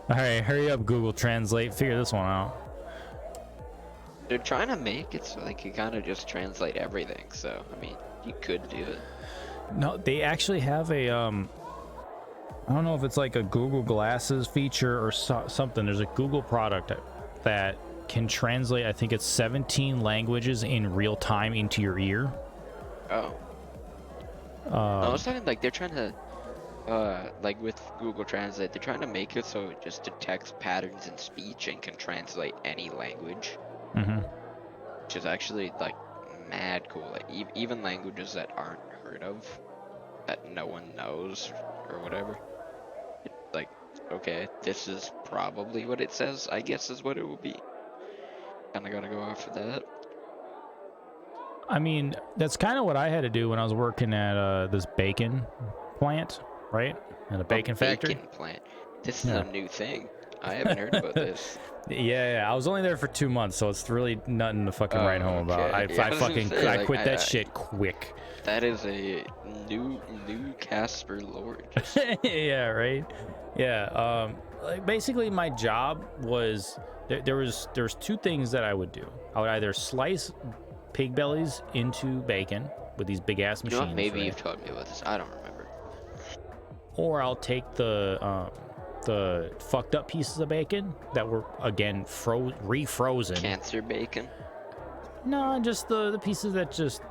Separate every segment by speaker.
Speaker 1: All right, hurry up, Google Translate. Figure this one out.
Speaker 2: They're trying to make it so they can kind of just translate everything. So, I mean, you could do it.
Speaker 1: No, they actually have a, I don't know if it's like a Google Glasses feature or something. There's a Google product that can translate, I think it's 17 languages in real time into your ear.
Speaker 2: Oh. I was talking like they're trying to, like with Google Translate, they're trying to make it so it just detects patterns in speech and can translate any language.
Speaker 1: Mm-hmm.
Speaker 2: Which is actually like mad cool. Like even languages that aren't heard of, that no one knows or whatever. Like, okay, this is probably what it says, I guess is what it will be. Kinda gotta go off of that.
Speaker 1: I mean, that's kind of what I had to do when I was working at this bacon plant, right? At a bacon factory.
Speaker 2: Bacon plant. This is a new thing. I haven't heard about this.
Speaker 1: Yeah, I was only there for 2 months, so it's really nothing to fucking write home about. I quit that shit quick.
Speaker 2: That is a new Casper lore.
Speaker 1: Yeah, right. Yeah. Like basically, my job was there was two things that I would do. I would either slice pig bellies into bacon with these big ass machines.
Speaker 2: You know, maybe you've told me about this. I don't remember.
Speaker 1: Or I'll take the fucked up pieces of bacon that were again refrozen.
Speaker 2: Cancer bacon?
Speaker 1: No, just the pieces that just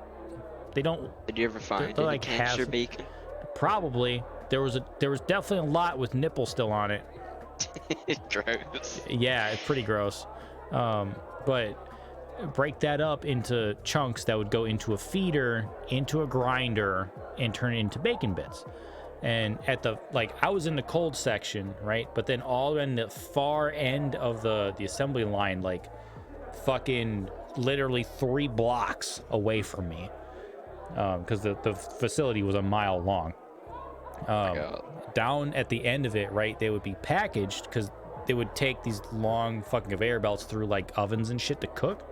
Speaker 1: they don't.
Speaker 2: Did you ever find any
Speaker 1: like
Speaker 2: cancer bacon?
Speaker 1: Probably. There was definitely a lot with nipple still on it.
Speaker 2: Gross.
Speaker 1: Yeah, it's pretty gross. But break that up into chunks that would go into a feeder, into a grinder, and turn it into bacon bits. And at the, like, I was in the cold section, right? But then all in the far end of the assembly line, like fucking literally 3 blocks away from me. Because the facility was a mile long. Down at the end of it, right, they would be packaged because they would take these long fucking conveyor belts through like ovens and shit to cook.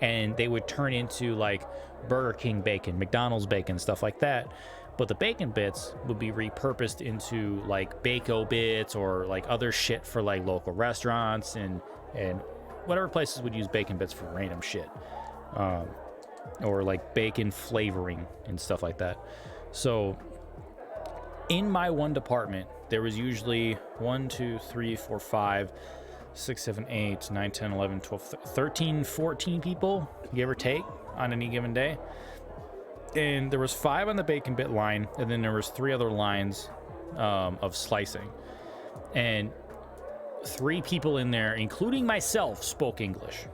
Speaker 1: And they would turn into like Burger King bacon, McDonald's bacon, stuff like that. But the bacon bits would be repurposed into like Bako bits or like other shit for like local restaurants and whatever places would use bacon bits for random shit. Or like bacon flavoring and stuff like that. So in my one department, there was usually 1, 2, 3, 4, 5, 6, 7, 8, 9, 10, 11, 12, 13, 14 people, give or take, on any given day. And there was 5 on the bacon bit line, and then there was 3 other lines of slicing. And 3 people in there, including myself, spoke English.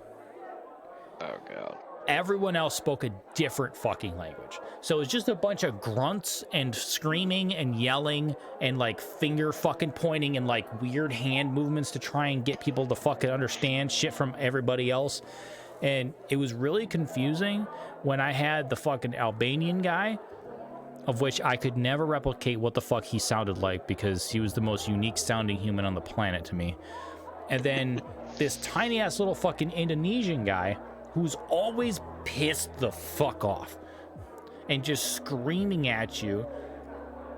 Speaker 2: Oh, God.
Speaker 1: Everyone else spoke a different fucking language. So it's just a bunch of grunts and screaming and yelling and like finger fucking pointing and like weird hand movements to try and get people to fucking understand shit from everybody else. And it was really confusing when I had the fucking Albanian guy, of which I could never replicate what the fuck he sounded like because he was the most unique sounding human on the planet to me. And then this tiny ass little fucking Indonesian guy who's always pissed the fuck off and just screaming at you.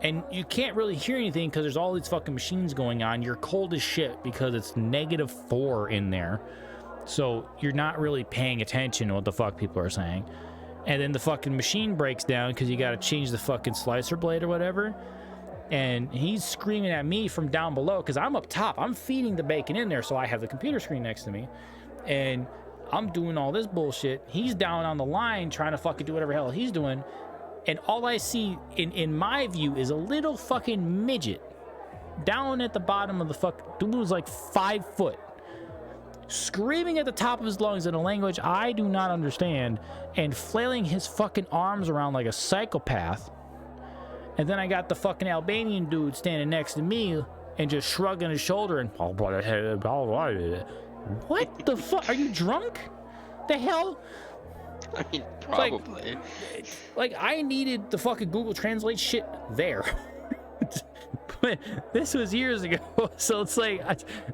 Speaker 1: And you can't really hear anything because there's all these fucking machines going on. You're cold as shit because it's -4 in there. So you're not really paying attention to what the fuck people are saying. And then the fucking machine breaks down because you got to change the fucking slicer blade or whatever. And he's screaming at me from down below because I'm up top. I'm feeding the bacon in there, so I have the computer screen next to me. And I'm doing all this bullshit. He's down on the line trying to fucking do whatever hell he's doing. And all I see in my view is a little fucking midget down at the bottom of the fuck. Dude was like 5 foot. Screaming at the top of his lungs in a language I do not understand and flailing his fucking arms around like a psychopath. And then I got the fucking Albanian dude standing next to me and just shrugging his shoulder and what the fuck? Are you drunk? The hell?
Speaker 2: I mean, probably.
Speaker 1: Like I needed the fucking Google Translate shit there. But this was years ago, so it's like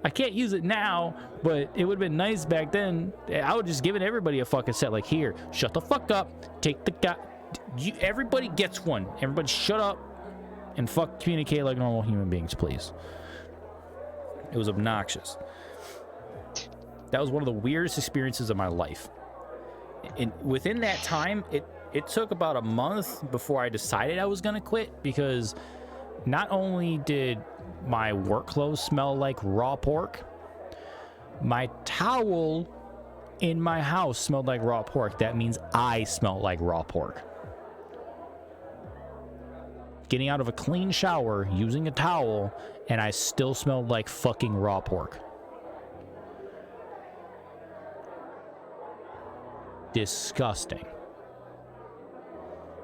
Speaker 1: I can't use it now, but it would have been nice back then. I would just give it everybody a fucking set, like, here, shut the fuck up, take the guy. Everybody gets one. Everybody shut up and fuck communicate like normal human beings, please. It was obnoxious. That was one of the weirdest experiences of my life. And within that time, it took about a month before I decided I was going to quit, because not only did my work clothes smell like raw pork, my towel in my house smelled like raw pork. That means I smelled like raw pork. Getting out of a clean shower, using a towel, and I still smelled like fucking raw pork. Disgusting.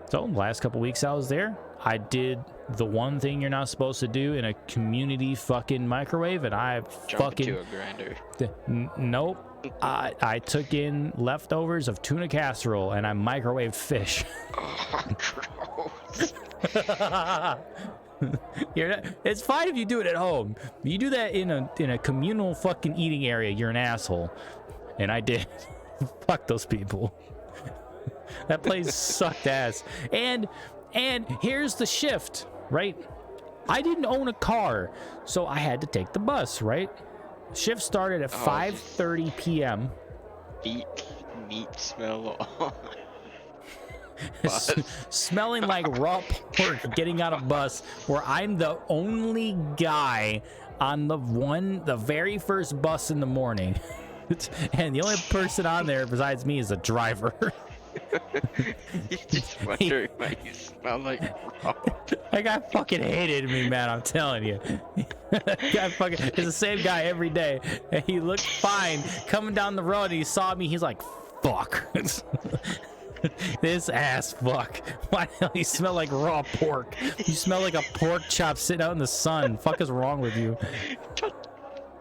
Speaker 1: So, the last couple weeks I was there, I did the one thing you're not supposed to do in a community fucking microwave, and I
Speaker 2: Jump into a grinder.
Speaker 1: Nope. I took in leftovers of tuna casserole, and I microwaved fish.
Speaker 2: Oh, gross.
Speaker 1: It's fine if you do it at home. You do that in a communal fucking eating area, you're an asshole. And I did. Fuck those people. That place sucked ass. And here's the shift, right? I didn't own a car, so I had to take the bus, right? Shift started at 5:30 p.m.
Speaker 2: Meat smell.
Speaker 1: Smelling like raw pork getting out of bus, where I'm the only guy on the very first bus in the morning. And the only person on there besides me is the driver.
Speaker 2: You're just wondering why you smell like raw.
Speaker 1: That guy fucking hated me, man. I'm telling you. It's the same guy every day. And he looked fine coming down the road, and he saw me. He's like, fuck. This ass fuck. Why the hell you smell like raw pork? You smell like a pork chop sitting out in the sun. Fuck is wrong with you?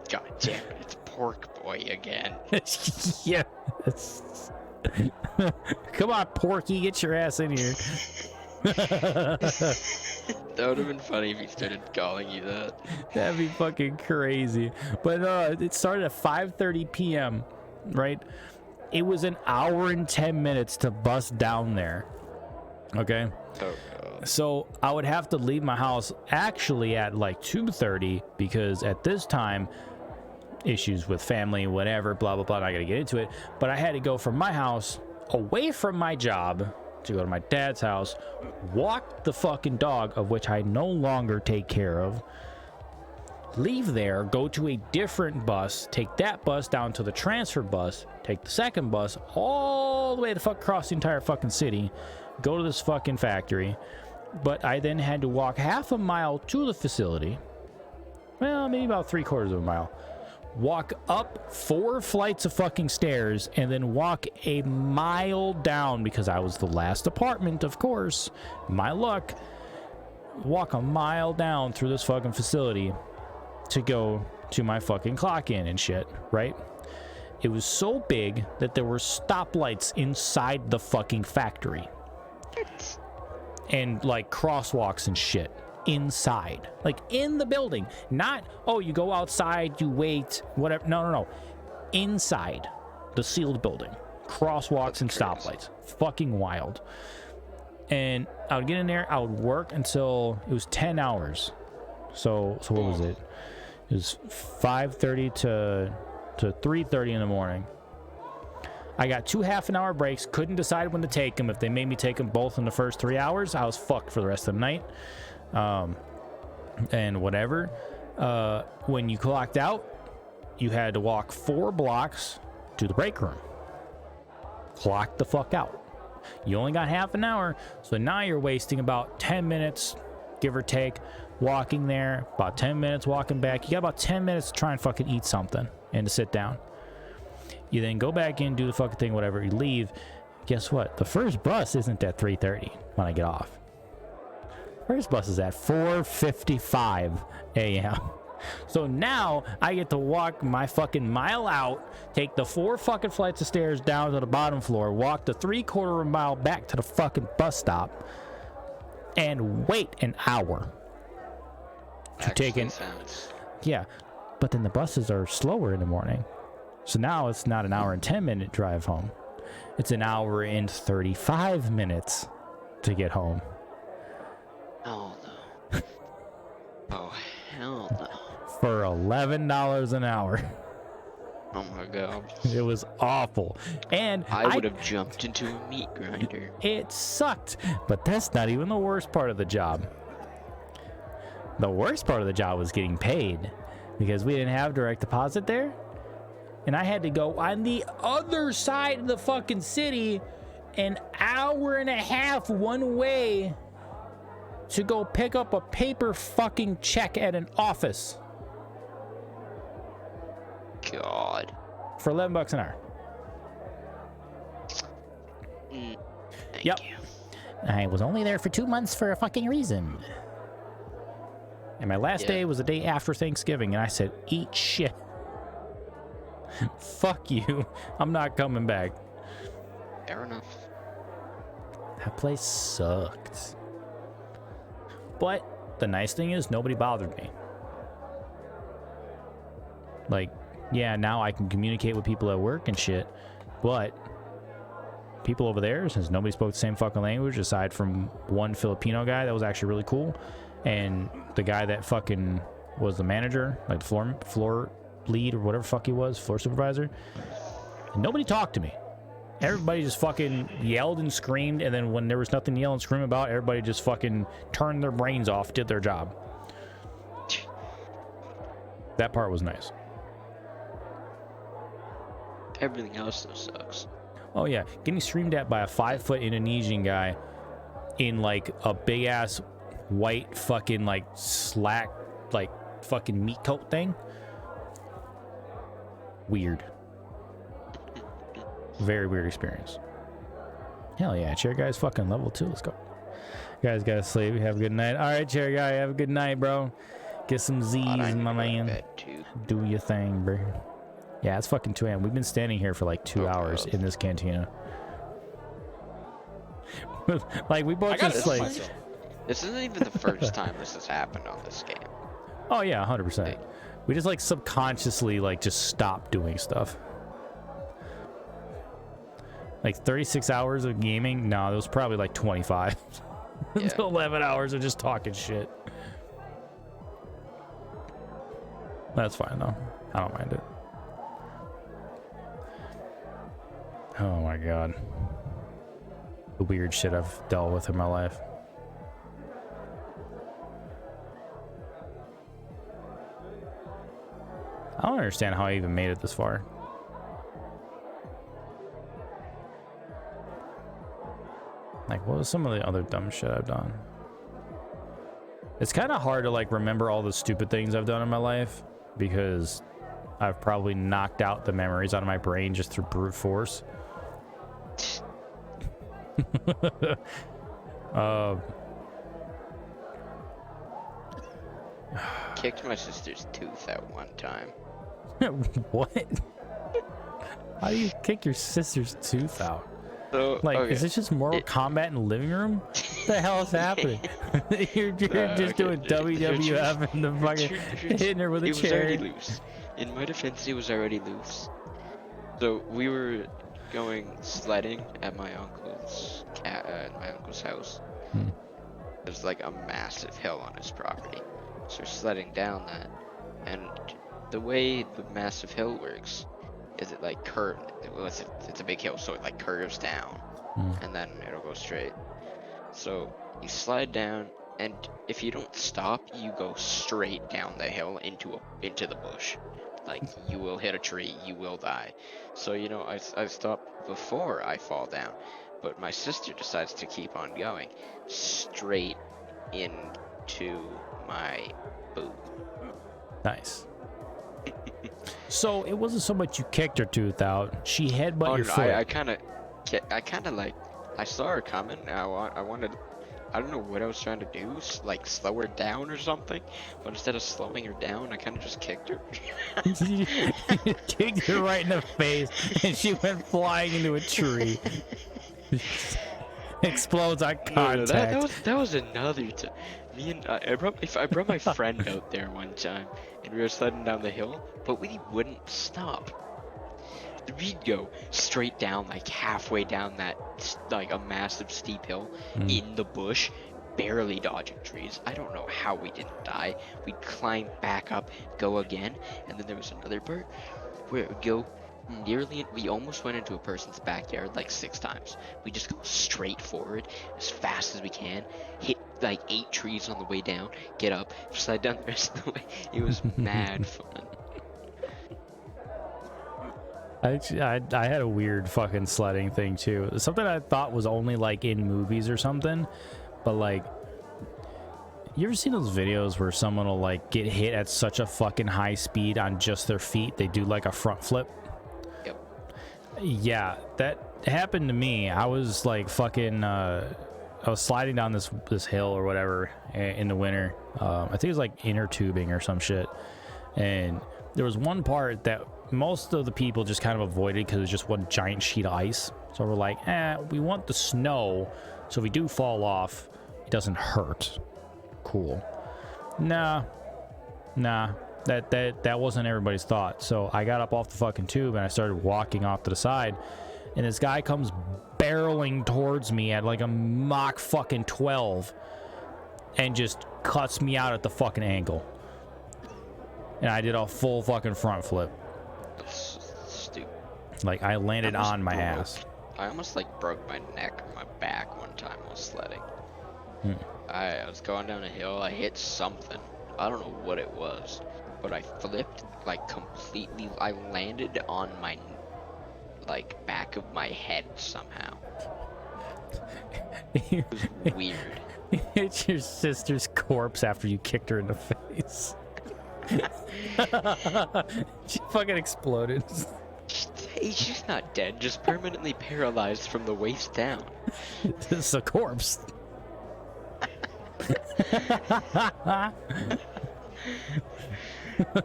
Speaker 2: God damn it. It's pork boy again.
Speaker 1: Yeah. Come on, Porky, get your ass in here.
Speaker 2: That would have been funny if he started calling you that.
Speaker 1: That'd be fucking crazy. But it started at 5:30 p.m., right? It was an hour and 10 minutes to bus down there. Okay?
Speaker 2: Oh, God.
Speaker 1: So I would have to leave my house actually at like 2:30, because at this time, issues with family, whatever, blah, blah, blah. I'm not going to get into it. But I had to go from my house away from my job to go to my dad's house, walk the fucking dog, of which I no longer take care of, leave there, go to a different bus, take that bus down to the transfer bus, take the second bus all the way to fuck across the entire fucking city, go to this fucking factory. But I then had to walk half a mile to the facility. Well, maybe about 3/4 of a mile. Walk up 4 flights of fucking stairs, and then walk a mile down, because I was the last apartment, of course. My luck. Walk a mile down through this fucking facility to go to my fucking clock in and shit, right? It was so big that there were stoplights inside the fucking factory. And like crosswalks and shit. Inside, like in the building, not, oh, you go outside, you wait, whatever. No. Inside the sealed building, crosswalks and stoplights. Fucking wild. And I would get in there, I would work until it was 10 hours. So what was it? It was 5:30 to 3:30 in the morning. I got 2 half-an-hour breaks, couldn't decide when to take them. If they made me take them both in the first 3 hours, I was fucked for the rest of the night. And whatever. When you clocked out, you had to walk 4 blocks to the break room. Clock the fuck out. You only got half an hour, so now you're wasting about 10 minutes, give or take, walking there, about 10 minutes walking back. You got about 10 minutes to try and fucking eat something and to sit down. You then go back in, do the fucking thing, whatever, you leave. Guess what? The first bus isn't at 3:30 when I get off. First bus is at 4:55 a.m. So now I get to walk my fucking mile out, take the 4 fucking flights of stairs down to the bottom floor, walk the 3/4 of a mile back to the fucking bus stop, and wait an hour. Yeah, but then the buses are slower in the morning. So now it's not an hour and 10-minute drive home. It's an hour and 35 minutes to get home.
Speaker 2: Oh, no. Oh, hell no.
Speaker 1: for $11 an hour.
Speaker 2: Oh my god.
Speaker 1: It was awful. And
Speaker 2: I would have jumped into a meat grinder.
Speaker 1: It sucked. But that's not even the worst part of the job. The worst part of the job was getting paid, because we didn't have direct deposit there. And I had to go on the other side of the fucking city, an hour and a half one way, to go pick up a paper fucking check at an office.
Speaker 2: God.
Speaker 1: For $11 an hour.
Speaker 2: Thank
Speaker 1: Yep.
Speaker 2: you.
Speaker 1: I was only there for 2 months for a fucking reason. And my last day was the day after Thanksgiving, and I said, eat shit. Fuck you. I'm not coming back.
Speaker 2: Fair enough.
Speaker 1: That place sucked. But the nice thing is nobody bothered me. Like, yeah, now I can communicate with people at work and shit, but people over there, since nobody spoke the same fucking language aside from one Filipino guy that was actually really cool, and the guy that fucking was the manager, like floor lead or whatever fuck he was, floor supervisor, and nobody talked to me. Everybody just fucking yelled and screamed, and then when there was nothing to yell and scream about, everybody just fucking turned their brains off, did their job. That part was nice.
Speaker 2: Everything else though sucks.
Speaker 1: Oh yeah, getting screamed at by a 5-foot Indonesian guy in like a big ass white fucking like slack like fucking meat coat thing. Weird. Very weird experience. Hell yeah, chair guy's fucking level 2. Let's go. You guys gotta sleep. Have a good night. All right, chair guy, have a good night, bro. Get some Z's, my man. Do your thing, bro. Yeah, it's fucking 2 a.m. We've been standing here for like 2 hours in this cantina. Like, we both just like...
Speaker 2: This isn't even the first time this has happened on this game.
Speaker 1: Oh yeah, 100%. We just like subconsciously like just stop doing stuff. Like 36 hours of gaming? No, it was probably like 25.
Speaker 2: Yeah.
Speaker 1: 11 hours of just talking shit. That's fine though. I don't mind it. Oh my god. The weird shit I've dealt with in my life. I don't understand how I even made it this far. Like, what was some of the other dumb shit I've done? It's kind of hard to like remember all the stupid things I've done in my life, because I've probably knocked out the memories out of my brain just through brute force.
Speaker 2: Kicked my sister's tooth at one time.
Speaker 1: What? How do you kick your sister's tooth out?
Speaker 2: So,
Speaker 1: Like,
Speaker 2: okay.
Speaker 1: is it just Mortal Kombat in the living room? What the hell is happening? you're just doing WWF and the fucking hitting her with a
Speaker 2: It was
Speaker 1: chair.
Speaker 2: already loose. In my defense, it was already loose. So we were going sledding at my uncle's house. There's like a massive hill on his property. So we're sledding down that, and the way the massive hill works is it like curves. Well, it's a big hill, so it like curves down, and then it'll go straight. So you slide down, and if you don't stop, you go straight down the hill into the bush. Like, you will hit a tree, you will die. So, you know, I stopped before I fall down, but my sister decides to keep on going straight into my boob.
Speaker 1: Nice. So it wasn't so much you kicked her tooth out; she headbutted your foot.
Speaker 2: I kind of like, I saw her coming. I wanted, I don't know what I was trying to do, like slow her down or something. But instead of slowing her down, I kind of just kicked her.
Speaker 1: You kicked her right in the face, and she went flying into a tree. Explodes on contact.
Speaker 2: No, that was another time. Me and I brought my friend out there one time, and we were sledding down the hill, but we wouldn't stop. We'd go straight down, like halfway down that, like a massive steep hill, in the bush, barely dodging trees. I don't know how we didn't die. We'd climb back up, go again, and then there was another part where it would go nearly, we almost went into a person's backyard like 6 times. We just go straight forward as fast as we can, hit like 8 trees on the way down, get up, slide down the rest of the way. It was mad fun.
Speaker 1: I had a weird fucking sledding thing too. Something I thought was only like in movies or something, but like, you ever seen those videos where someone will like get hit at such a fucking high speed on just their feet, they do like a front flip?
Speaker 2: Yep.
Speaker 1: Yeah, that happened to me. I was like fucking I was sliding down this hill or whatever in the winter. I think it was like inner tubing or some shit, and there was one part that most of the people just kind of avoided because it's just one giant sheet of ice. So we're like, we want the snow, so if we do fall off, it doesn't hurt. Cool. Nah, that wasn't everybody's thought. So I got up off the fucking tube and I started walking off to the side, and this guy comes barreling towards me at like a Mach fucking 12 and just cuts me out at the fucking ankle. And I did a full fucking front flip.
Speaker 2: Stupid.
Speaker 1: Like, I landed on my ass.
Speaker 2: I almost like broke my neck or my back one time while sledding. I was going down a hill, I hit something. I don't know what it was, but I flipped like completely. I landed on my like back of my head somehow. It was weird.
Speaker 1: You hit your sister's corpse after you kicked her in the face. She fucking exploded.
Speaker 2: Hey, she's not dead, just permanently paralyzed from the waist down.
Speaker 1: This is a corpse.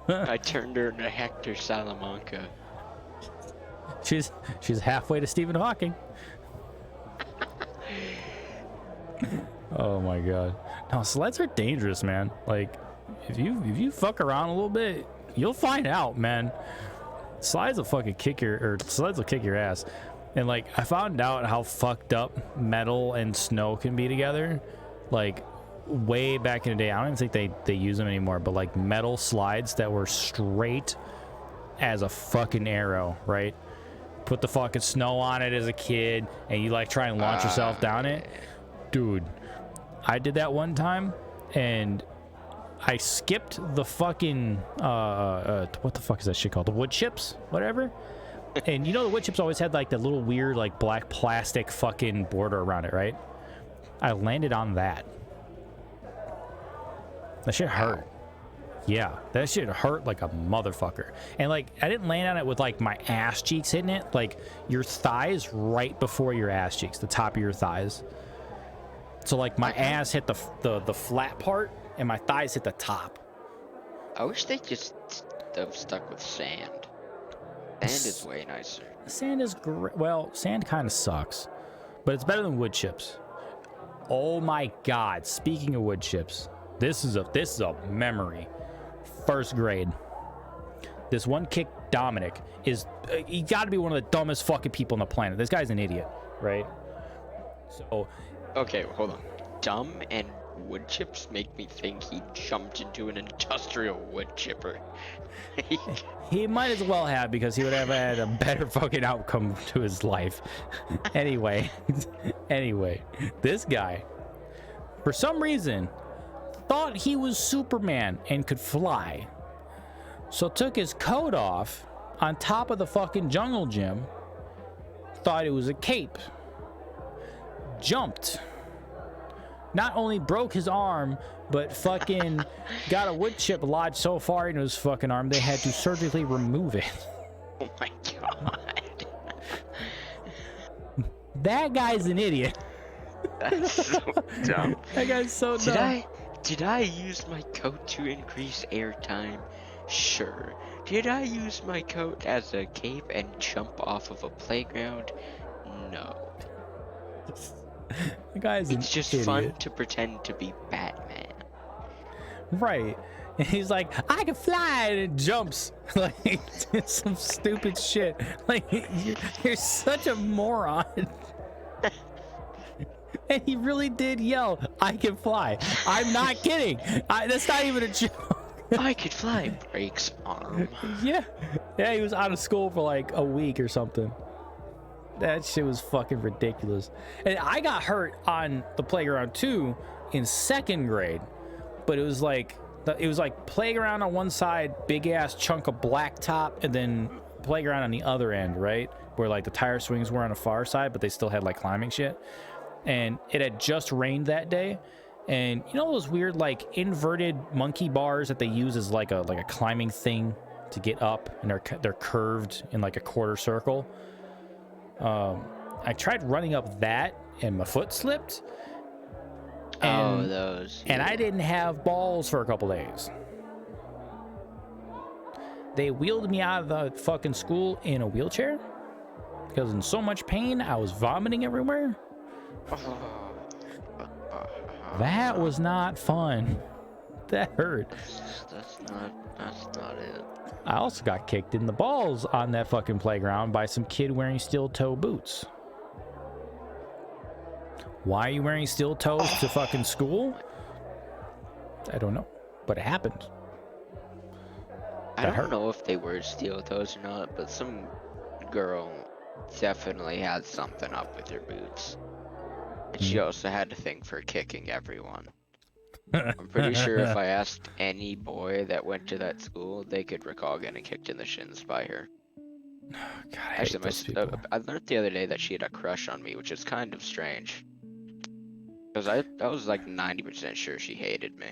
Speaker 2: I turned her into Hector Salamanca.
Speaker 1: She's halfway to Stephen Hawking. Oh my god. No, sleds are dangerous, man. Like, if you fuck around a little bit, you'll find out, man. Slides will kick your ass. And like, I found out how fucked up metal and snow can be together. Like, way back in the day, I don't even think they use them anymore, but like metal slides that were straight as a fucking arrow, right? Put the fucking snow on it as a kid, and you like try and launch yourself down it. Dude, I did that one time, and I skipped the fucking what the fuck is that shit called? The wood chips, whatever. And you know the wood chips always had like the little weird like black plastic fucking border around it, right? I landed on that. That shit hurt. Yeah, that shit hurt like a motherfucker. And like, I didn't land on it with like my ass cheeks hitting it. Like, your thighs right before your ass cheeks, the top of your thighs. So like, my ass hit the flat part, and my thighs hit the top.
Speaker 2: I wish they just stuck with sand. Sand is way nicer.
Speaker 1: Sand is great. Well, sand kind of sucks, but it's better than wood chips. Oh my god! Speaking of wood chips, this is a memory. First grade. This one kid, Dominic, is he got to be one of the dumbest fucking people on the planet. This guy's an idiot, right? So,
Speaker 2: okay, hold on. Dumb and wood chips make me think he jumped into an industrial wood chipper.
Speaker 1: He might as well have, because he would have had a better fucking outcome to his life. Anyway, this guy, for some reason, thought he was Superman and could fly. So took his coat off on top of the fucking jungle gym, thought it was a cape, jumped, not only broke his arm, but fucking got a wood chip lodged so far into his fucking arm they had to surgically remove it.
Speaker 2: Oh my god.
Speaker 1: That guy's an idiot.
Speaker 2: That's so dumb.
Speaker 1: That guy's so dumb.
Speaker 2: Did I use my coat to increase airtime? Sure. Did I use my coat as a cape and jump off of a playground? No.
Speaker 1: The guy's
Speaker 2: It's just
Speaker 1: idiot.
Speaker 2: fun to pretend to be Batman.
Speaker 1: Right. And he's like, I can fly, and it jumps. Like, it's some stupid shit. Like, you're such a moron. And he really did yell, "I can fly." I'm not kidding. That's not even a joke.
Speaker 2: I could fly. Breaks arm.
Speaker 1: Yeah. Yeah, he was out of school for like a week or something. That shit was fucking ridiculous. And I got hurt on the playground too in 2nd grade. But it was like playground on one side, big ass chunk of blacktop, and then playground on the other end, right? Where like the tire swings were on the far side, but they still had like climbing shit. And it had just rained that day. And you know those weird like inverted monkey bars that they use as like a climbing thing to get up, and they're curved in like a quarter circle. I tried running up that and my foot slipped. And,
Speaker 2: those.
Speaker 1: And I didn't have balls for a couple days. They wheeled me out of the fucking school in a wheelchair because in so much pain I was vomiting everywhere. That was not fun. That hurt.
Speaker 2: That's not it.
Speaker 1: I also got kicked in the balls on that fucking playground by some kid wearing steel toe boots. Why are you wearing steel toes to fucking school? I don't know, but it happened.
Speaker 2: I don't know if they were steel toes or not, but some girl definitely had something up with her boots. And she also had to think for kicking everyone. I'm pretty sure if I asked any boy that went to that school, they could recall getting kicked in the shins by her.
Speaker 1: God, I
Speaker 2: Actually,
Speaker 1: hate those people.
Speaker 2: I learned the other day that she had a crush on me, which is kind of strange. Because I was like 90% sure she hated me.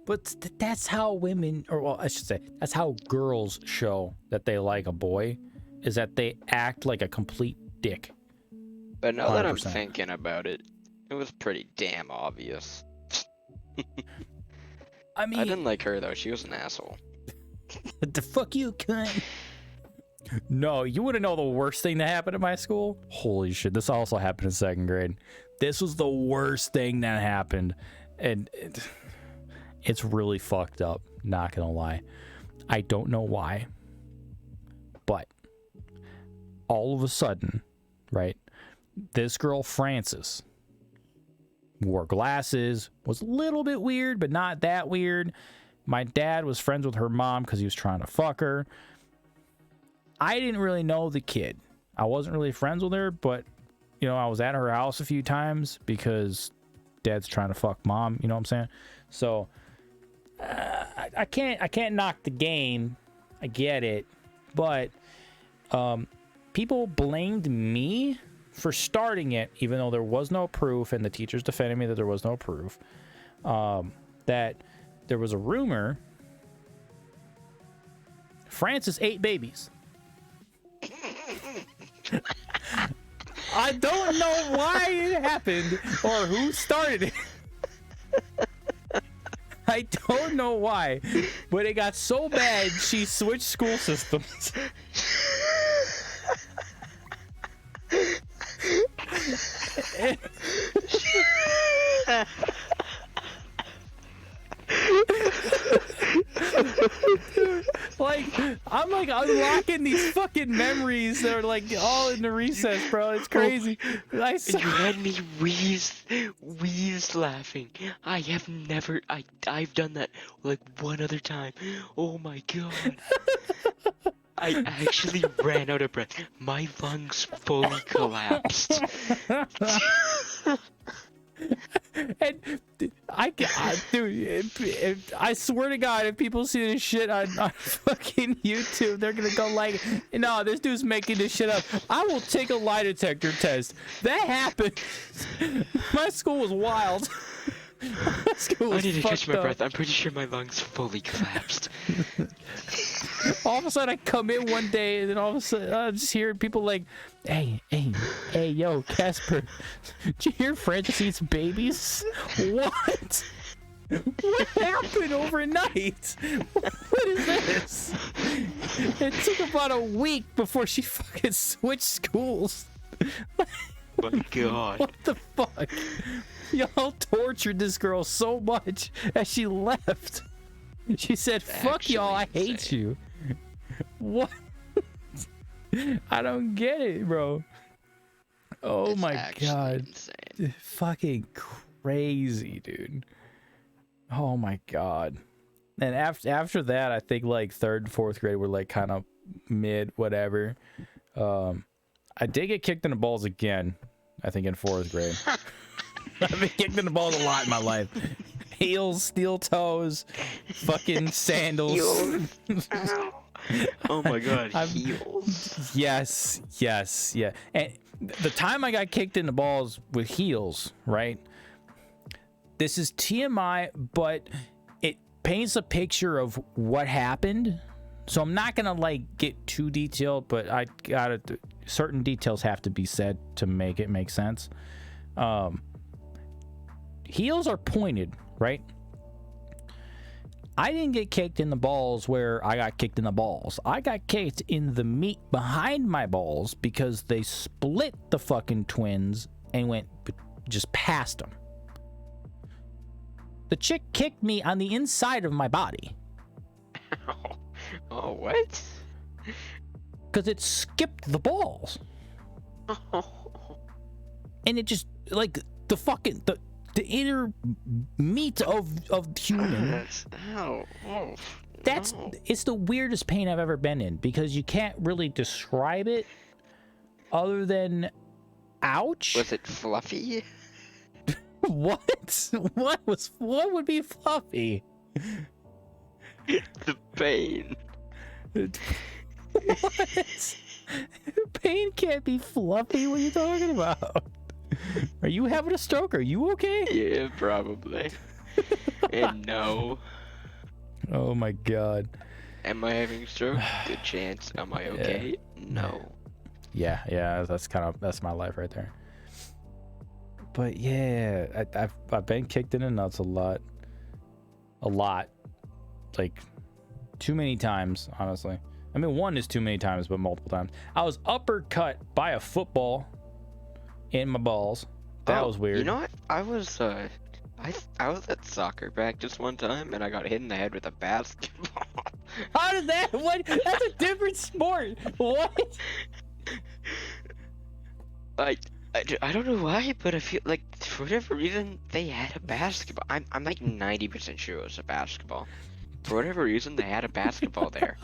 Speaker 1: But that's how women, or well, I should say, that's how girls show that they like a boy, is that they act like a complete dick.
Speaker 2: But now that I'm
Speaker 1: 100%.
Speaker 2: thinking about it, it was pretty damn obvious.
Speaker 1: I mean,
Speaker 2: I didn't like her though, she was an asshole.
Speaker 1: what the fuck you cunt? No, you want to know the worst thing that happened at my school? Holy shit, this also happened in 2nd grade. This was the worst thing that happened. And it's really fucked up, not gonna lie. I don't know why. But all of a sudden, right, this girl, Frances, wore glasses, was a little bit weird, but not that weird. My dad was friends with her mom because he was trying to fuck her. I didn't really know the kid. I wasn't really friends with her, but, you know, I was at her house a few times because dad's trying to fuck mom, you know what I'm saying? So, I can't knock the game. I get it. But, people blamed me for starting it, even though there was no proof, and the teachers defended me that there was no proof, that there was a rumor Frances ate babies. I don't know why it happened or who started it. I don't know why, but it got so bad she switched school systems. Like, I'm like unlocking these fucking memories that are like all in the recess, bro. It's crazy.
Speaker 2: You had me wheezed laughing. I've done that like one other time. Oh my god. I actually ran out of breath. My lungs fully collapsed.
Speaker 1: And dude, I swear to God, if people see this shit on fucking YouTube, they're gonna go like, no, this dude's making this shit up. I will take a lie detector test. That happened. My school was wild. My school was
Speaker 2: I need to catch my
Speaker 1: up.
Speaker 2: breath. I'm pretty sure my lungs fully collapsed.
Speaker 1: All of a sudden, I come in one day, and then all of a sudden, I just hear people like, hey, yo, Casper, did you hear Frances eats babies? What? What happened overnight? What is this? It took about a week before she fucking switched schools.
Speaker 2: My god.
Speaker 1: What the fuck? Y'all tortured this girl so much as she left. She said, fuck y'all, I hate you. What? I don't get it, bro. Oh
Speaker 2: It's
Speaker 1: my
Speaker 2: actually
Speaker 1: god.
Speaker 2: insane.
Speaker 1: Fucking crazy, dude. Oh my god. And after that, I think like 3rd and 4th grade were like kind of mid, whatever. I did get kicked in the balls again, I think in 4th grade. I've been kicked in the balls a lot in my life. Heels, steel toes, fucking sandals.
Speaker 2: Heels. Ow. Oh my god, heels.
Speaker 1: Yes, yeah. And the time I got kicked in the balls with heels, right? This is TMI, but it paints a picture of what happened. So I'm not gonna like get too detailed, but I gotta, certain details have to be said to make it make sense. Heels are pointed, right? I didn't get kicked in the balls where I got kicked in the balls. I got kicked in the meat behind my balls because they split the fucking twins and went just past them. The chick kicked me on the inside of my body.
Speaker 2: Oh, what?
Speaker 1: Because it skipped the balls. And it just, like, the fucking, the inner meat of human.
Speaker 2: Ow. Oh,
Speaker 1: That's,
Speaker 2: no.
Speaker 1: it's the weirdest pain I've ever been in because you can't really describe it other than ouch.
Speaker 2: Was it fluffy?
Speaker 1: What? What would be fluffy?
Speaker 2: The pain.
Speaker 1: What? Pain can't be fluffy. What are you talking about? Are you having a stroke? Are you okay?
Speaker 2: Yeah, probably. And no.
Speaker 1: Oh my god.
Speaker 2: Am I having a stroke? Good chance. Am I okay? No.
Speaker 1: Yeah, that's my life right there. But yeah, I've been kicked in the nuts a lot, like too many times, honestly. I mean, one is too many times, but multiple times. I was uppercut by a football in my balls. That was weird.
Speaker 2: You know what? I was at soccer practice one time and I got hit in the head with a basketball.
Speaker 1: How did that? What? That's a different sport. What?
Speaker 2: I don't know why, but I feel like for whatever reason they had a basketball. I'm like 90% sure it was a basketball. For whatever reason they had a basketball there,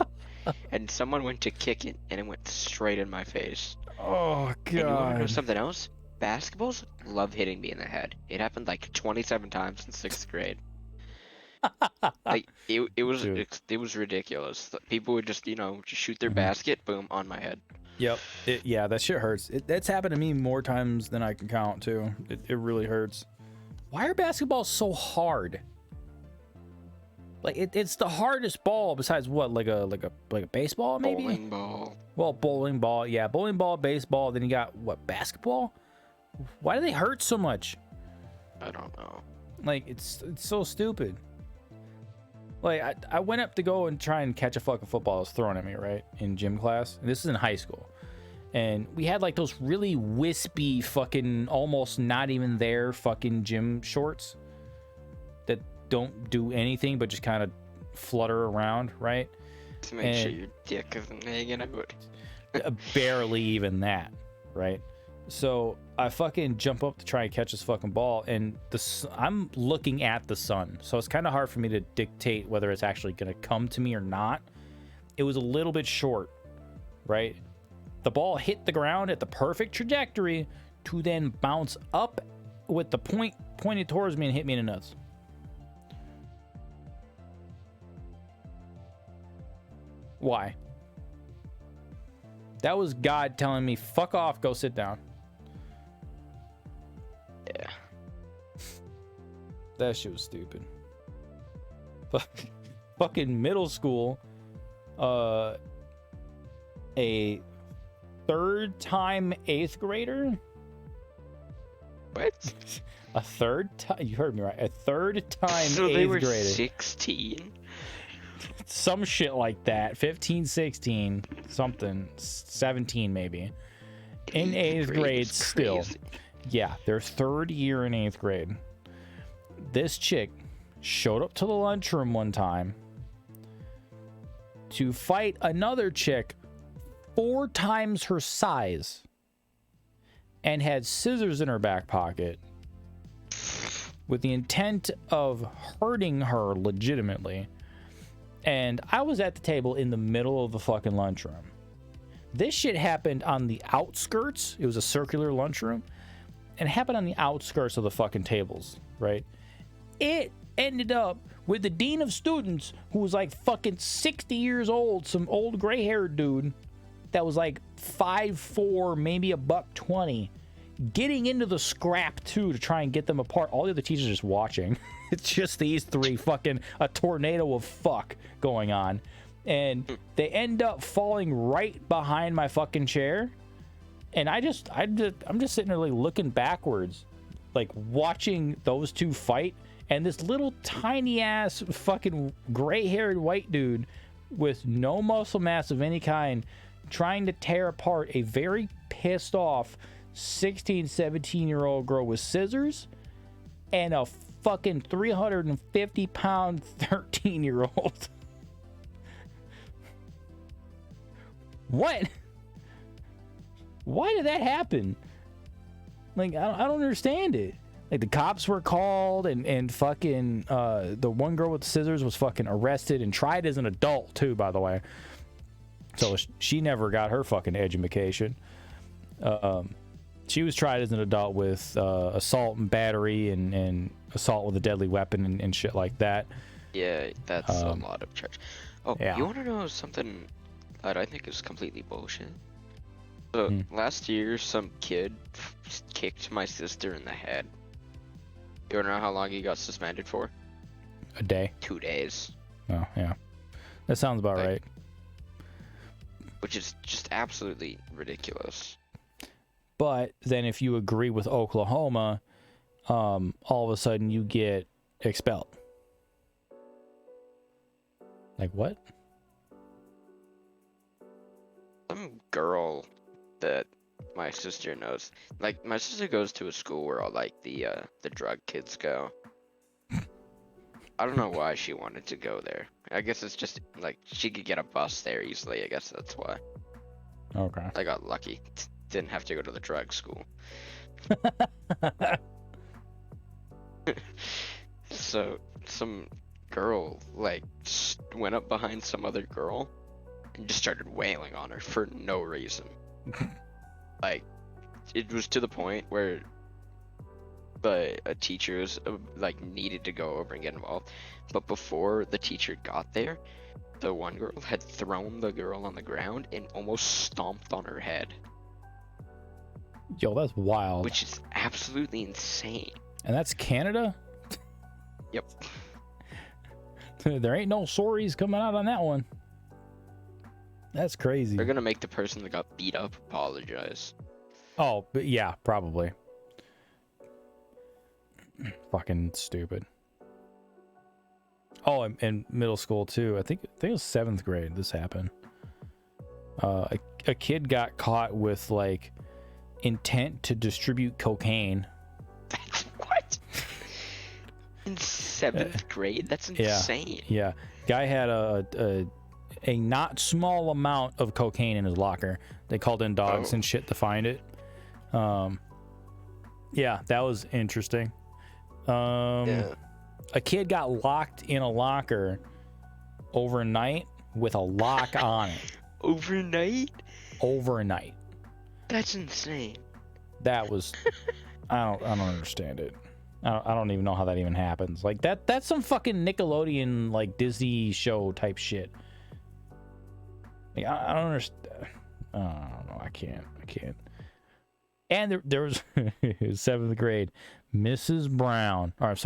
Speaker 2: and someone went to kick it and it went straight in my face.
Speaker 1: Oh god.
Speaker 2: And you want to know something else? Basketballs love hitting me in the head. It happened like 27 times in 6th grade. Like it was ridiculous. People would just just shoot their basket, boom, on my head.
Speaker 1: Yep. Yeah, that shit hurts. That's happened to me more times than I can count too. It really hurts. Why are basketballs so hard? Like it's the hardest ball besides what, like a baseball maybe?
Speaker 2: Bowling ball.
Speaker 1: Well, bowling ball, yeah, bowling ball, baseball. Then you got what, basketball? Why do they hurt so much?
Speaker 2: I don't know.
Speaker 1: Like it's so stupid. Like I went up to go and try and catch a fucking football. It was thrown at me, right, in gym class. And this is in high school, and we had like those really wispy fucking almost not even there fucking gym shorts that don't do anything but just kind of flutter around, right?
Speaker 2: To make sure your dick isn't hanging out.
Speaker 1: Barely even that, right? So I fucking jump up to try and catch this fucking ball, and I'm looking at the sun, so it's kind of hard for me to dictate whether it's actually going to come to me or not. It was a little bit short, right? The ball hit the ground at the perfect trajectory to then bounce up with the point pointed towards me and hit me in the nuts. Why? That was God telling me, fuck off, go sit down.
Speaker 2: Yeah.
Speaker 1: That shit was stupid. Fucking middle school, a 3rd-time 8th grader.
Speaker 2: What?
Speaker 1: A 3rd time? You heard me right. A 3rd-time
Speaker 2: So
Speaker 1: 8th
Speaker 2: they were
Speaker 1: grader.
Speaker 2: 16?
Speaker 1: Some shit like that. 15, 16, something. 17 maybe. In 8th grade still.
Speaker 2: Crazy.
Speaker 1: Yeah, their 3rd year in 8th grade. This chick showed up to the lunchroom one time to fight another chick 4 times her size. and had scissors in her back pocket with the intent of hurting her legitimately. And I was at the table in the middle of the fucking lunchroom. This shit happened on the outskirts. It was a circular lunchroom. And it happened on the outskirts of the fucking tables, right? It ended up with the dean of students, who was like fucking 60 years old, some old gray-haired dude that was like 5'4", maybe $120, getting into the scrap too to try and get them apart. All the other teachers just watching. It's just these three, fucking a tornado of fuck going on. And they end up falling right behind my fucking chair. And I'm just sitting there like looking backwards, like watching those two fight. And this little tiny ass fucking gray-haired white dude with no muscle mass of any kind trying to tear apart a very pissed off 16, 17-year-old girl with scissors and a fucking 350-pound 13-year-old. What? Why did that happen? Like, I don't understand it. Like, the cops were called, and fucking the one girl with the scissors was fucking arrested and tried as an adult too, by the way. So she never got her fucking education. She was tried as an adult with assault and battery and assault with a deadly weapon and shit like that.
Speaker 2: Yeah, that's a lot of charge. Oh,
Speaker 1: yeah.
Speaker 2: You want to know something that I think is completely bullshit? So last year, some kid kicked my sister in the head. You wanna know how long he got suspended for?
Speaker 1: A day.
Speaker 2: 2 days.
Speaker 1: Oh, yeah. That sounds about right.
Speaker 2: Which is just absolutely ridiculous.
Speaker 1: But then if you agree with Oklahoma, all of a sudden you get expelled. Like what?
Speaker 2: Some girl that my sister knows, like, my sister goes to a school where all like the drug kids go. I don't know why she wanted to go there. I guess it's just like she could get a bus there easily. I guess that's why.
Speaker 1: Okay.
Speaker 2: I got lucky. Didn't have to go to the drug school. So some girl like went up behind some other girl and just started wailing on her for no reason. Like, it was to the point where a teacher was like needed to go over and get involved, but before the teacher got there, the one girl had thrown the girl on the ground and almost stomped on her head.
Speaker 1: Yo, that's wild.
Speaker 2: Which is absolutely insane.
Speaker 1: And that's Canada?
Speaker 2: Yep.
Speaker 1: There ain't no sorries coming out on that one. That's crazy.
Speaker 2: They're gonna make the person that got beat up apologize.
Speaker 1: Oh, but yeah, probably. Fucking stupid. Oh, and middle school too. I think it was 7th grade this happened. A kid got caught with like intent to distribute cocaine.
Speaker 2: That's what? In 7th grade? That's insane.
Speaker 1: Yeah. Guy had a not small amount of cocaine in his locker. They called in dogs and shit to find it. Yeah, that was interesting.
Speaker 2: Yeah.
Speaker 1: A kid got locked in a locker overnight with a lock on it.
Speaker 2: Overnight?
Speaker 1: Overnight.
Speaker 2: That's insane.
Speaker 1: That was I don't understand it. I don't even know how that even happens. Like that's some fucking Nickelodeon like Disney show type shit. Like, I don't understand. I don't know. I can't. And there was 7th grade, Miss Brown at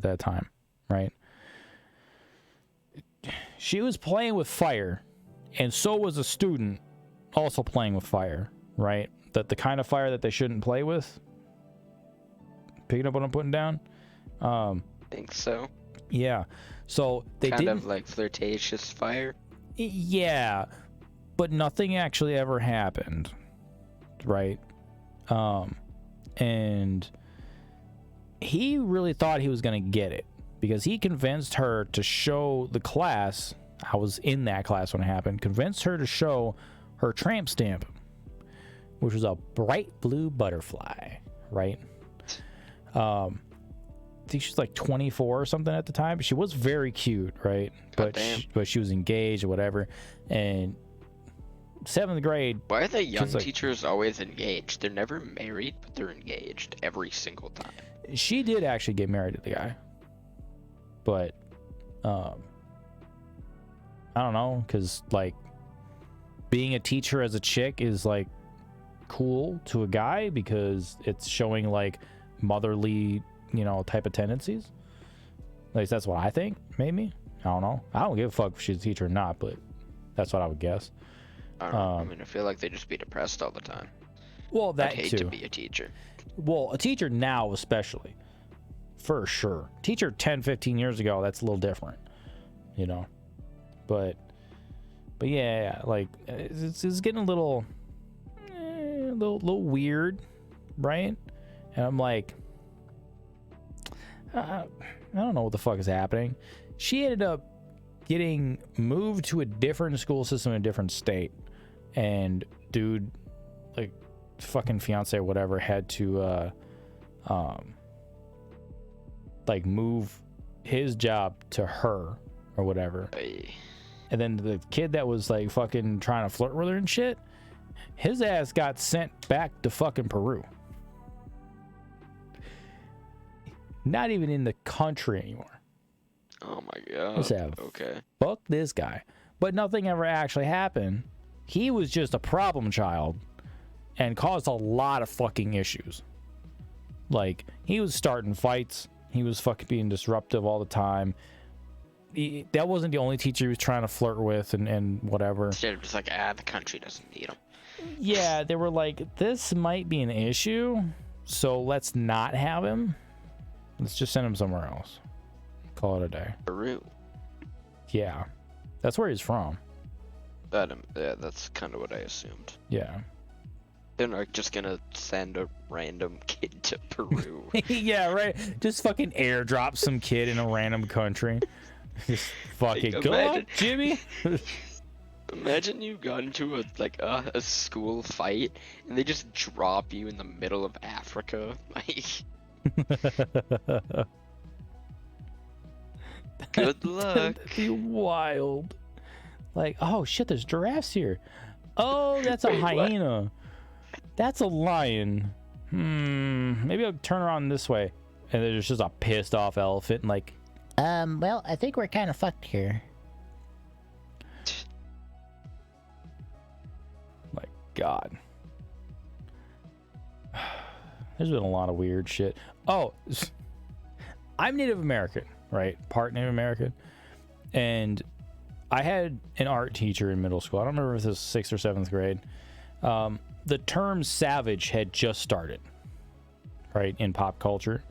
Speaker 1: that time, right? She was playing with fire, and so was a student also playing with fire, right? That the kind of fire that they shouldn't play with. Picking up what I'm putting down?
Speaker 2: I think so.
Speaker 1: Yeah. So they
Speaker 2: kind
Speaker 1: didn't...
Speaker 2: of like flirtatious fire.
Speaker 1: Yeah, but nothing actually ever happened, right? And he really thought he was gonna get it because he convinced her to show the class. I was in that class when it happened. Convinced her to show her tramp stamp, which was a bright blue butterfly, right? I think she was like 24 or something at the time, but she was very cute, right? But she was engaged or whatever. And 7th grade.
Speaker 2: Why are the young teachers always engaged? They're never married, but they're engaged every single time.
Speaker 1: She did actually get married to the guy, but I don't know, because like being a teacher as a chick is like cool to a guy because it's showing like motherly, you know, type of tendencies. At least that's what I think. Maybe, I don't know. I don't give a fuck if she's a teacher or not, but that's what I would guess.
Speaker 2: I don't know. I mean, I feel like they just be depressed all the time.
Speaker 1: Well, that
Speaker 2: I'd hate
Speaker 1: too.
Speaker 2: to be a teacher.
Speaker 1: Well, a teacher now especially, for sure. Teacher 10, 15 years ago, that's a little different, you know. But yeah, like it's getting a little weird, right? And I'm like, I don't know what the fuck is happening. She ended up getting moved to a different school system in a different state, and dude, like fucking fiance or whatever, had to like move his job to her or whatever. And then the kid that was like fucking trying to flirt with her and shit, his ass got sent back to fucking Peru. Not even in the country anymore.
Speaker 2: Oh my god. Okay.
Speaker 1: Fuck this guy. But nothing ever actually happened. He was just a problem child and caused a lot of fucking issues. Like, he was starting fights. He was fucking being disruptive all the time. That wasn't the only teacher he was trying to flirt with and whatever.
Speaker 2: Instead of just like, the country doesn't need him.
Speaker 1: Yeah, they were like, this might be an issue, so let's not have him. Let's just send him somewhere else. Call it a day.
Speaker 2: Peru.
Speaker 1: Yeah. That's where he's from.
Speaker 2: Yeah, that's kind of what I assumed.
Speaker 1: Yeah.
Speaker 2: They're not just gonna send a random kid to Peru.
Speaker 1: Yeah, right. Just fucking airdrop some kid in a random country. Just fucking go on, Jimmy.
Speaker 2: Imagine you got into a school fight and they just drop you in the middle of Africa. Like, good luck.
Speaker 1: That'd be wild. Like, oh shit, there's giraffes here. Oh, that's a hyena. What? That's a lion. Maybe I'll turn around this way. And there's just a pissed off elephant and like, well, I think we're kind of fucked here. My God. There's been a lot of weird shit. Oh, I'm Native American, right? Part Native American. And I had an art teacher in middle school. I don't remember if it was 6th or 7th grade. The term savage had just started, right, in pop culture.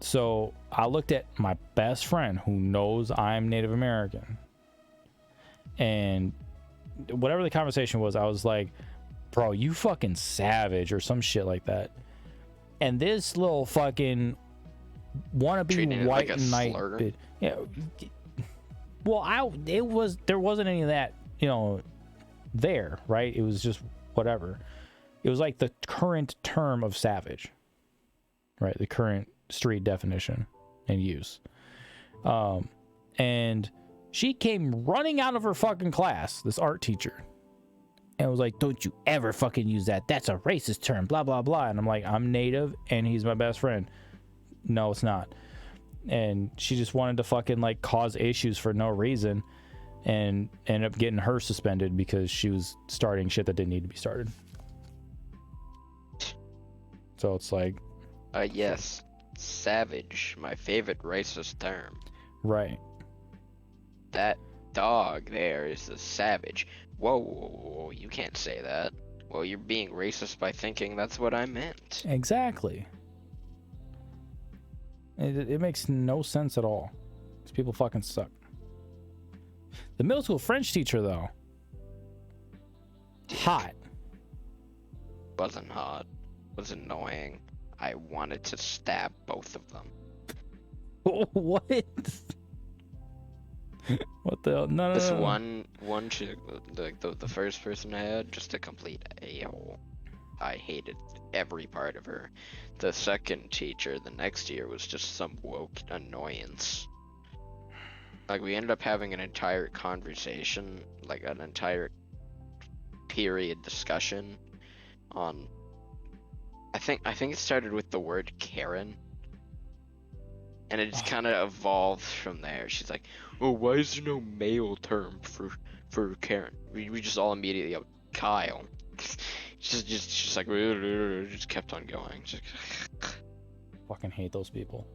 Speaker 1: So I looked at my best friend who knows I'm Native American. And whatever the conversation was, I was like, bro, you fucking savage or some shit like that. And this little fucking wannabe white knight bit, yeah. Well, there wasn't any of that, you know, there, right? It was just whatever. It was like the current term of savage, right? The current street definition and use. And she came running out of her fucking class, this art teacher, and was like, don't you ever fucking use that. That's a racist term, blah, blah, blah. And I'm like, I'm Native and he's my best friend. No, it's not. And she just wanted to fucking like cause issues for no reason and ended up getting her suspended because she was starting shit that didn't need to be started. So it's like,
Speaker 2: yes, savage, my favorite racist term.
Speaker 1: Right.
Speaker 2: That dog there is a savage. Whoa, you can't say that. Well, you're being racist by thinking that's what I meant.
Speaker 1: Exactly. It makes no sense at all. These people fucking suck. The middle school French teacher, though, hot.
Speaker 2: Wasn't hot. Was annoying. I wanted to stab both of them.
Speaker 1: What? What the hell? No.
Speaker 2: This one chick, the first person I had, just a complete a-hole. I hated every part of her. The second teacher the next year was just some woke annoyance. Like, we ended up having an entire conversation, like an entire period discussion on, I think it started with the word Karen, and it just kind of evolved from there. She's like, "Oh, why is there no male term for Karen?" We just all immediately go, Kyle. just like just kept on going. Just
Speaker 1: Fucking hate those people.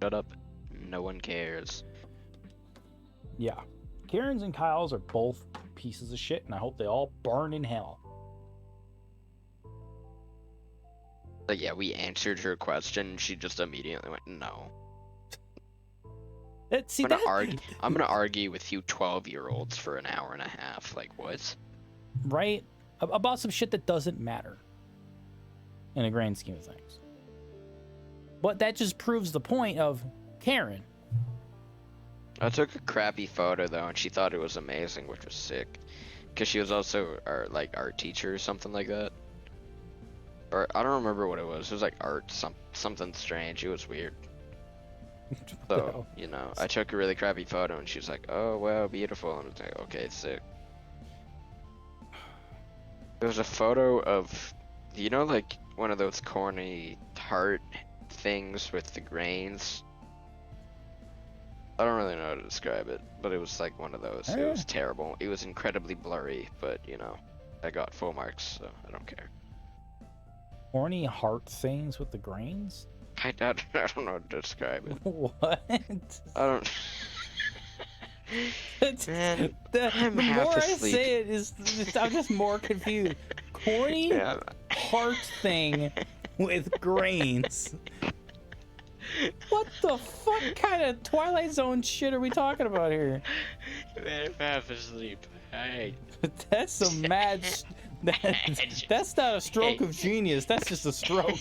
Speaker 2: shut up. No one cares.
Speaker 1: Yeah. Karens and Kyles are both pieces of shit, and I hope they all burn in hell.
Speaker 2: But yeah, we answered her question, and she just immediately went, no. I'm gonna argue with you 12-year-olds for an hour and a half. Like, what?
Speaker 1: Right? About some shit that doesn't matter in a grand scheme of things. But that just proves the point of Karen.
Speaker 2: I took a crappy photo though, and she thought it was amazing, which was sick, because she was also our art teacher or something like that. Or I don't remember what it was. It was like art, something strange. It was weird. So, you know, I took a really crappy photo, and she was like, "Oh wow, beautiful," and I was like, "Okay, sick." There was a photo of, you know, like one of those corny heart things with the grains. I don't really know how to describe it, but it was like one of those. It was terrible. It was incredibly blurry, but you know, I got full marks, so I don't care.
Speaker 1: Horny heart things with the grains?
Speaker 2: I don't know how to describe it.
Speaker 1: What?
Speaker 2: I don't. Man,
Speaker 1: the
Speaker 2: half
Speaker 1: more
Speaker 2: asleep.
Speaker 1: I say it, I'm just more confused. Corny heart thing with grains. What the fuck kind of Twilight Zone shit are we talking about here?
Speaker 2: Man, I'm half asleep.
Speaker 1: That's some mad. That's not a stroke of genius. That's just a stroke.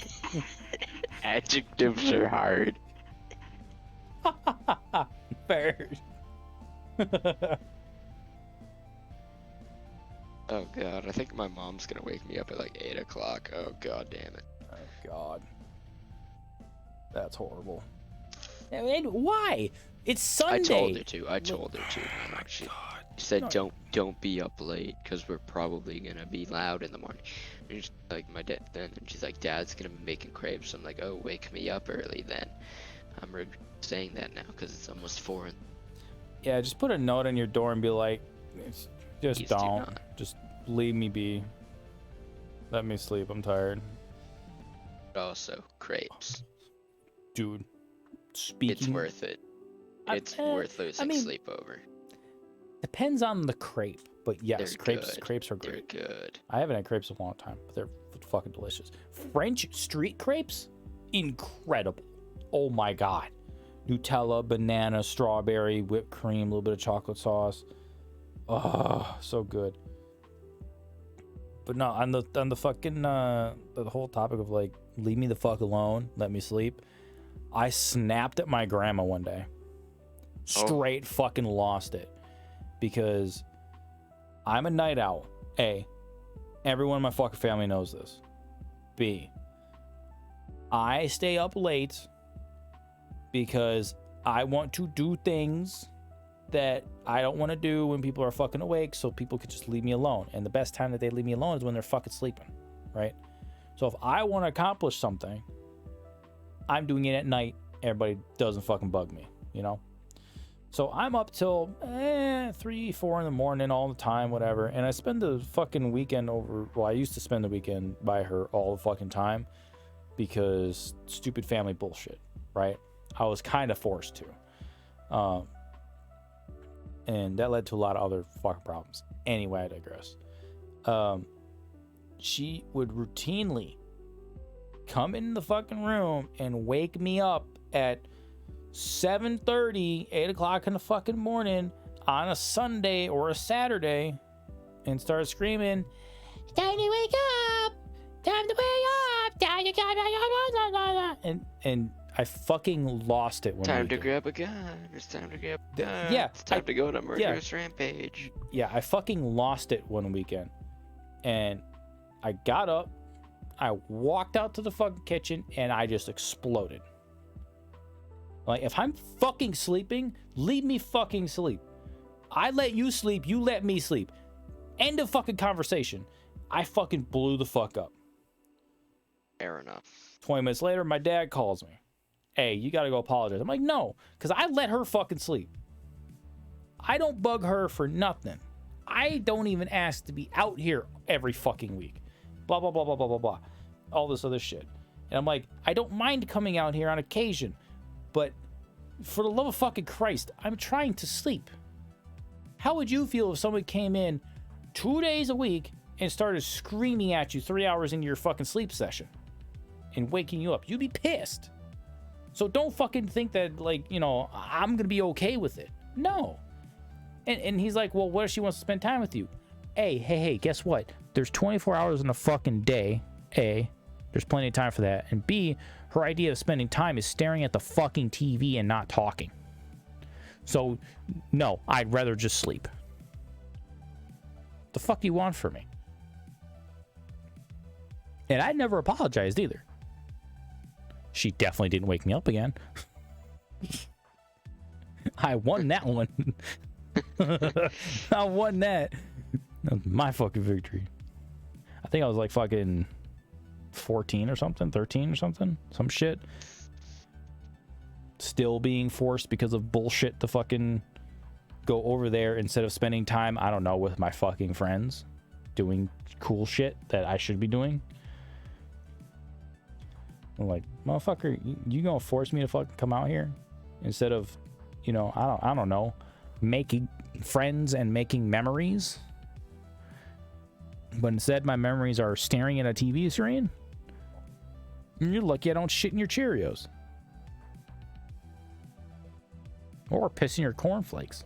Speaker 2: Adjectives are hard.
Speaker 1: Fair.
Speaker 2: Oh god, I think my mom's gonna wake me up at like 8 o'clock. Oh god damn it.
Speaker 1: Oh god. That's horrible. And why? It's Sunday.
Speaker 2: I told her to. She said, don't be up late, because we're probably gonna be loud in the morning. And she's like, my dad, then she's like, Dad's gonna be making crepes. I'm like, oh, wake me up early then. I'm saying that now because it's almost 4.
Speaker 1: Yeah, just put a note on your door and be like, just
Speaker 2: Please
Speaker 1: don't.
Speaker 2: do not.
Speaker 1: Just leave me be. Let me sleep. I'm tired.
Speaker 2: Also, crepes.
Speaker 1: Dude, speaking.
Speaker 2: It's worth it. It's worth losing sleep over.
Speaker 1: Depends on the crepe, but yes,
Speaker 2: They're
Speaker 1: crepes.
Speaker 2: good.
Speaker 1: Crepes are great.
Speaker 2: They're good.
Speaker 1: I haven't had crepes in a long time, but they're fucking delicious. French street crepes, incredible. Oh my god, Nutella, banana, strawberry, whipped cream, a little bit of chocolate sauce. Oh, so good. But no, on the fucking the whole topic of like, leave me the fuck alone, let me sleep. I snapped at my grandma one day. Straight fucking lost it. Because I'm a night owl. A, everyone in my fucking family knows this. B, I stay up late because I want to do things that I don't want to do when people are fucking awake, so people could just leave me alone. And the best time that they leave me alone is when they're fucking sleeping, right? So if I want to accomplish something, I'm doing it at night. Everybody doesn't fucking bug me, you know? So I'm up till 3, 4 in the morning all the time, whatever. And I spend the fucking weekend I used to spend the weekend by her all the fucking time because stupid family bullshit, right? I was kind of forced to. And that led to a lot of other fucking problems. Anyway, I digress. She would routinely come in the fucking room and wake me up at 7:30, 8 o'clock in the fucking morning on a Sunday or a Saturday and start screaming, "Time to wake up! Time to wake up! Time to and I fucking lost it.
Speaker 2: Time to grab a gun. It's time to grab a gun.
Speaker 1: Yeah.
Speaker 2: It's time to go on a murderous rampage.
Speaker 1: Yeah, I fucking lost it one weekend. And I got up, I walked out to the fucking kitchen, and I just exploded. Like, if I'm fucking sleeping, leave me fucking sleep. I let you sleep, you let me sleep. End of fucking conversation. I fucking blew the fuck up.
Speaker 2: Fair enough.
Speaker 1: 20 minutes later, my dad calls me. Hey, you gotta go apologize. I'm like, no, because I let her fucking sleep. I don't bug her for nothing. I don't even ask to be out here every fucking week. Blah, blah, blah, blah, blah, blah, blah. All this other shit. And I'm like, I don't mind coming out here on occasion, but for the love of fucking Christ, I'm trying to sleep. How would you feel if someone came in 2 days a week and started screaming at you 3 hours into your fucking sleep session and waking you up? You'd be pissed. So don't fucking think that, like, you know, I'm gonna be okay with it. No. And he's like, well, what if she wants to spend time with you? Hey, guess what? There's 24 hours in a fucking day. A, there's plenty of time for that. And B, her idea of spending time is staring at the fucking TV and not talking. So, no, I'd rather just sleep. The fuck do you want from me? And I never apologized either. She definitely didn't wake me up again. I won that one. I won that. That was my fucking victory. I think I was like fucking 14 or something, 13 or something, some shit. Still being forced because of bullshit to fucking go over there instead of spending time, I don't know, with my fucking friends doing cool shit that I should be doing. I'm like, motherfucker, you gonna force me to fucking come out here instead of, you know, I don't know, making friends and making memories? But instead, my memories are staring at a TV screen. And you're lucky I don't shit in your Cheerios. Or piss in your cornflakes.